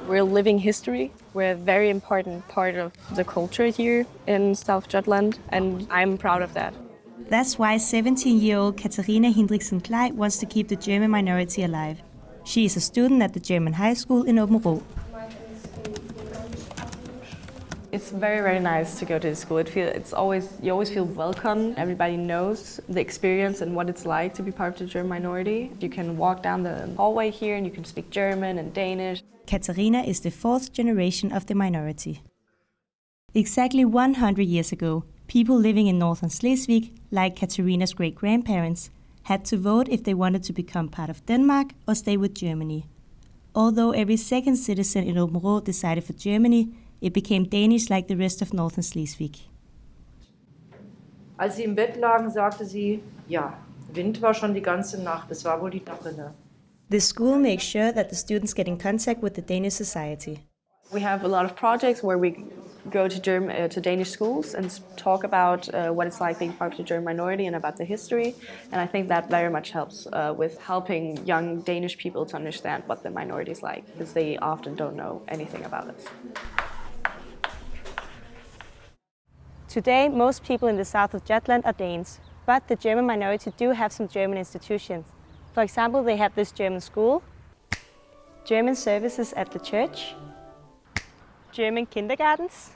We're living history. We're a very important part of the culture here in South Jutland, and I'm proud of that. That's why 17-year-old Katarina Hindriksen-Klej wants to keep the German minority alive. She is a student at the German high school in Aabenraa. It's very, very nice to go to school. You always feel welcome. Everybody knows the experience and what it's like to be part of the German minority. You can walk down the hallway here and you can speak German and Danish. Katarina is the fourth generation of the minority. Exactly 100 years ago, people living in northern Schleswig, like Katarina's great-grandparents, had to vote if they wanted to become part of Denmark or stay with Germany. Although every second citizen in Aabenraa decided for Germany, it became Danish like the rest of northern Schleswig. Als sie im Bett lagen, sagte sie, ja, Wind war schon die ganze Nacht, es war wohl die Dachrinne. The school makes sure that the students get in contact with the Danish society. We have a lot of projects where we go to Danish schools and talk about what it's like being part of the German minority and about the history. And I think that very much helps with helping young Danish people to understand what the minority is like, because they often don't know anything about us. Today, most people in the south of Jutland are Danes, but the German minority do have some German institutions. For example, they have this German school, German services at the church, German kindergartens,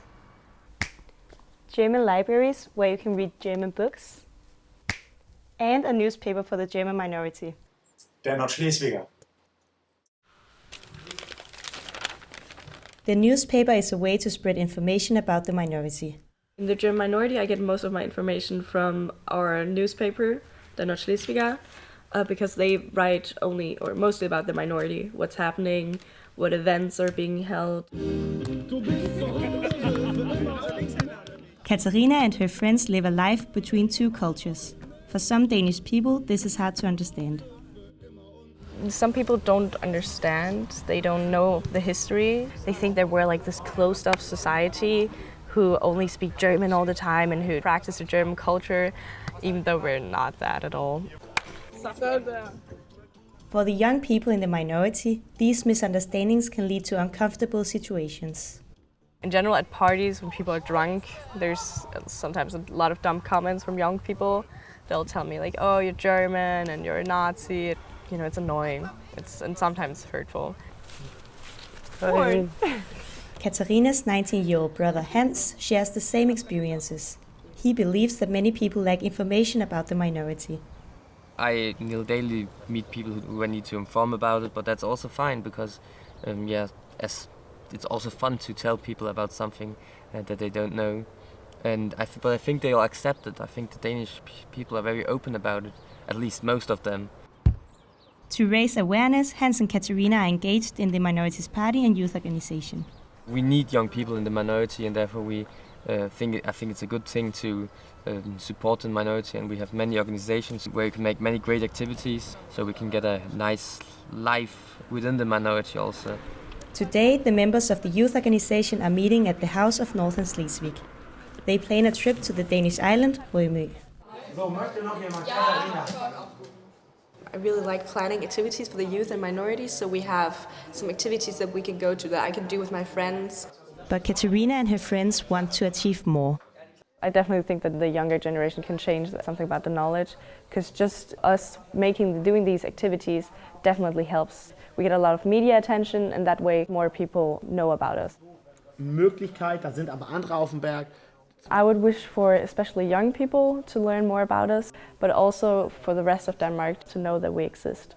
German libraries where you can read German books, and a newspaper for the German minority. Der Nordschleswiger. The newspaper is a way to spread information about the minority. In the German minority, I get most of my information from our newspaper, the Nordschleswiger, because they write only or mostly about the minority, what's happening, what events are being held. Katarina and her friends live a life between two cultures. For some Danish people, this is hard to understand. Some people don't understand, they don't know the history. They think that we're like this closed-off society who only speak German all the time and who practice the German culture, even though we're not that at all. For the young people in the minority, these misunderstandings can lead to uncomfortable situations. In general, at parties, when people are drunk, there's sometimes a lot of dumb comments from young people. They'll tell me like, oh, you're German and you're a Nazi. You know, it's annoying. And sometimes hurtful. Katarina's 19-year-old brother Hans shares the same experiences. He believes that many people lack information about the minority. I daily meet people who I need to inform about it, but that's also fine because, it's also fun to tell people about something that they don't know. But I think they'll accept it. I think the Danish people are very open about it, at least most of them. To raise awareness, Hans and Katarina are engaged in the Minorities Party and youth organization. We need young people in the minority, and therefore I think it's a good thing to support the minority, and we have many organizations where you can make many great activities, so we can get a nice life within the minority also. Today, the members of the youth organization are meeting at the House of Northern Schleswig. They plan a trip to the Danish island, Rømø. I really like planning activities for the youth and minorities, so we have some activities that we can go to that I can do with my friends. But Katarina and her friends want to achieve more. I definitely think that the younger generation can change something about the knowledge, because just us doing these activities definitely helps. We get a lot of media attention, and that way more people know about us. Möglichkeit, da sind aber andere auf dem Berg. I would wish for especially young people to learn more about us, but also for the rest of Denmark to know that we exist.